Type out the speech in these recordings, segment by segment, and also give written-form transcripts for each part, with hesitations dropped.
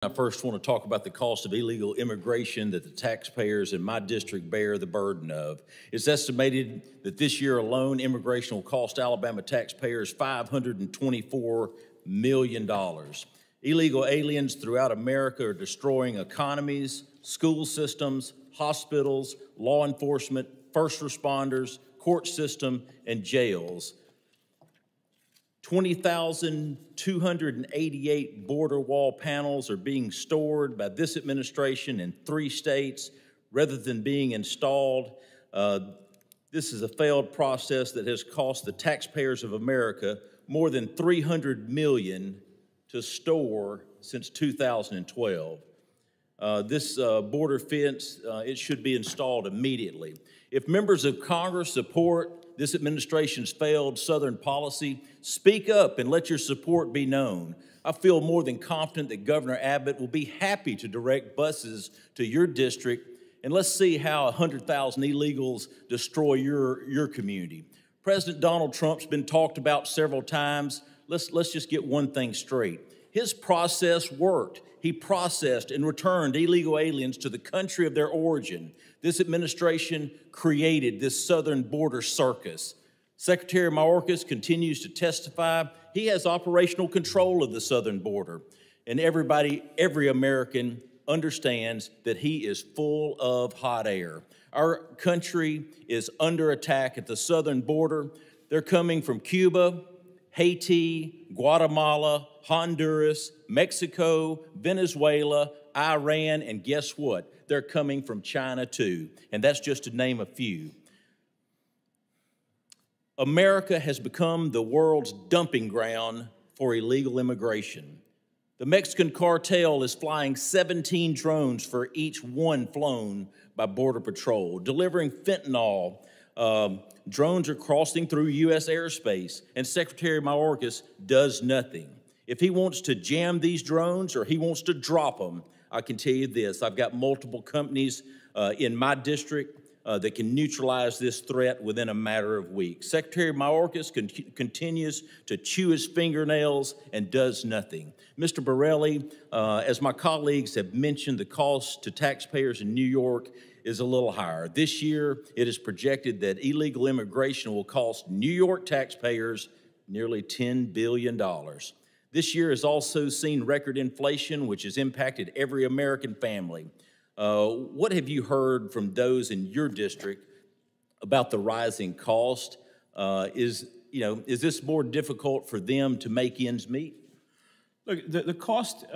I first want to talk about the cost of illegal immigration that the taxpayers in my district bear the burden of. It's estimated that this year alone, immigration will cost Alabama taxpayers $524 million. Illegal aliens throughout America are destroying economies, school systems, hospitals, law enforcement, first responders, court system, and jails. 20,288 border wall panels are being stored by this administration in 3 states rather than being installed. This is a failed process that has cost the taxpayers of America more than $300 million to store since 2012. This border fence, it should be installed immediately. If members of Congress support this administration's failed Southern policy, speak up and let your support be known. I feel more than confident that Governor Abbott will be happy to direct buses to your district, and let's see how 100,000 illegals destroy your community. President Donald Trump's been talked about several times. Let's just get one thing straight. His process worked. He processed and returned illegal aliens to the country of their origin. This administration created this southern border circus. Secretary Mayorkas continues to testify. He has operational control of the southern border. And every American understands that he is full of hot air. Our country is under attack at the southern border. They're coming from Cuba, Haiti, Guatemala, Honduras, Mexico, Venezuela, Iran, and guess what? They're coming from China too, and that's just to name a few. America has become the world's dumping ground for illegal immigration. The Mexican cartel is flying 17 drones for each one flown by Border Patrol, delivering fentanyl. Drones are crossing through U.S. airspace, and Secretary Mayorkas does nothing. If he wants to jam these drones or he wants to drop them, I can tell you this. I've got multiple companies in my district that can neutralize this threat within a matter of weeks. Secretary Mayorkas continues to chew his fingernails and does nothing. Mr. Borelli, as my colleagues have mentioned, the cost to taxpayers in New York is a little higher. This year, it is projected that illegal immigration will cost New York taxpayers nearly $10 billion. This year has also seen record inflation, which has impacted every American family. What have you heard from those in your district about the rising cost? Is this more difficult for them to make ends meet? Look, the cost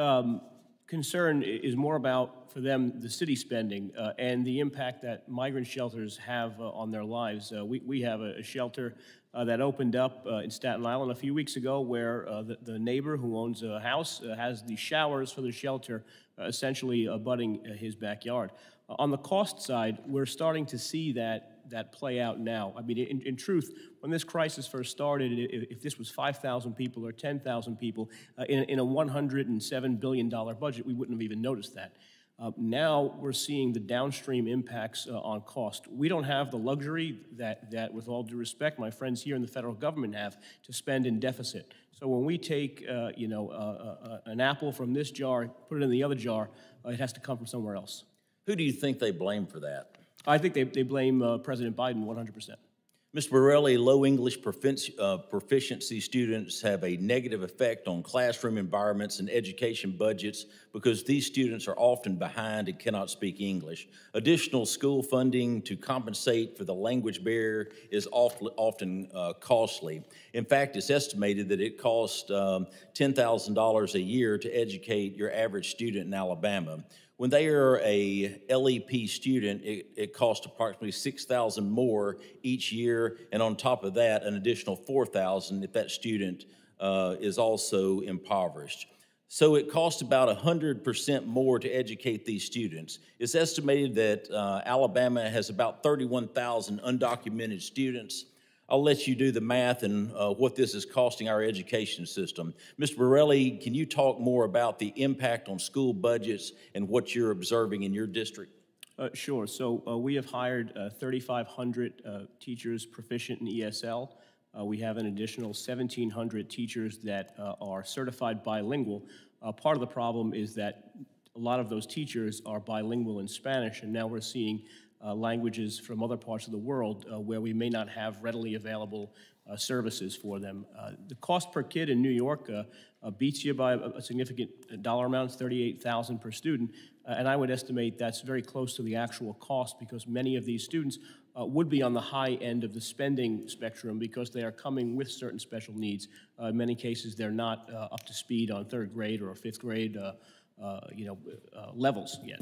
concern is more about, for them, the city spending and the impact that migrant shelters have on their lives. We have a shelter that opened up in Staten Island a few weeks ago where the neighbor who owns a house has the showers for the shelter essentially abutting his backyard. On the cost side, we're starting to see that play out now. I mean, in truth, when this crisis first started, if this was 5,000 people or 10,000 people in a $107 billion budget, we wouldn't have even noticed that. Now we're seeing the downstream impacts on cost. We don't have the luxury that, with all due respect, my friends here in the federal government have to spend in deficit. So when we take, an apple from this jar, put it in the other jar, it has to come from somewhere else. Who do you think they blame for that? I think they blame President Biden 100%. Mr. Borelli, low English proficiency students have a negative effect on classroom environments and education budgets because these students are often behind and cannot speak English. Additional school funding to compensate for the language barrier is often costly. In fact, it's estimated that it costs $10,000 a year to educate your average student in Alabama. When they are a LEP student, it costs approximately $6,000 more each year, and on top of that, an additional $4,000 if that student is also impoverished. So it costs about 100% more to educate these students. It's estimated that Alabama has about 31,000 undocumented students. I'll let you do the math and what this is costing our education system. Mr. Borelli, can you talk more about the impact on school budgets and what you're observing in your district? Sure. So we have hired 3,500 teachers proficient in ESL. We have an additional 1,700 teachers that are certified bilingual. Part of the problem is that a lot of those teachers are bilingual in Spanish, and now we're seeing languages from other parts of the world where we may not have readily available services for them. The cost per kid in New York beats you by a significant dollar amount, it's $38,000 per student, and I would estimate that's very close to the actual cost because many of these students would be on the high end of the spending spectrum because they are coming with certain special needs. In many cases, they're not up to speed on third grade or fifth grade levels yet.